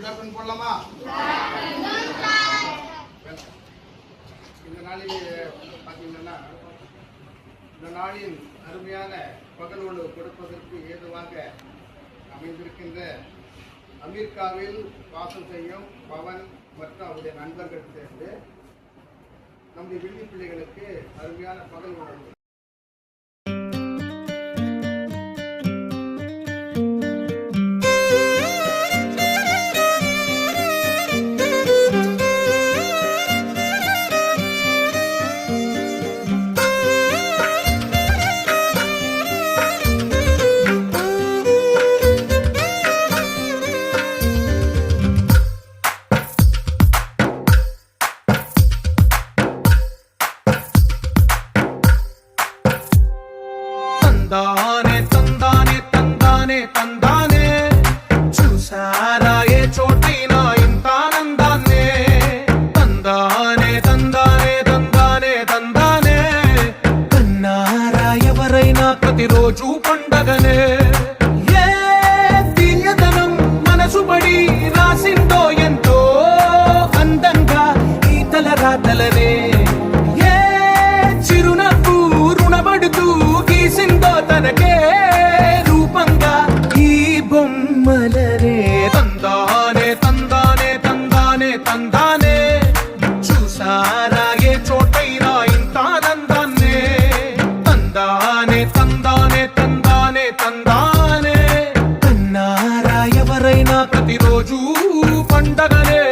Good போடலாமா? இந்த நாளில் பார்த்தீங்கன்னா இந்த நாளின் அருமையான பகல் உணவு கொடுப்பதற்கு ஏதுவாக அமைந்திருக்கின்ற அமெரிக்காவில் வாசம் செய்யும் பவன் மற்றும் அவருடைய நண்பர்கள் சேர்ந்து நம்முடைய வில்லி பிள்ளைகளுக்கு அருமையான பகல் உணவு తందానే తందానే తందానే తందానే చూసారా ఏ చోటైనా ఇంత ఆనందాన్నే తందానే తందానే తందానే తందానే కన్నారా ఎవరైనా ప్రతిరోజు పండగనే ఏ తీయదనం మనసు పడి రాసిందో ఎంతో అందంగా ఈ తలరాతలనే ఏ చిరునవ్వు రుణపడుతూ తనకే రూపంగా ఈ బొమ్మలనే తందానే తందానే తందానే తందానే చూసారా ఏ చోటైనా ఇంత ఆనందాన్నే తందానే తందానే తందానే తందానే కన్నారా ఎవరైనా ప్రతిరోజు పండగనే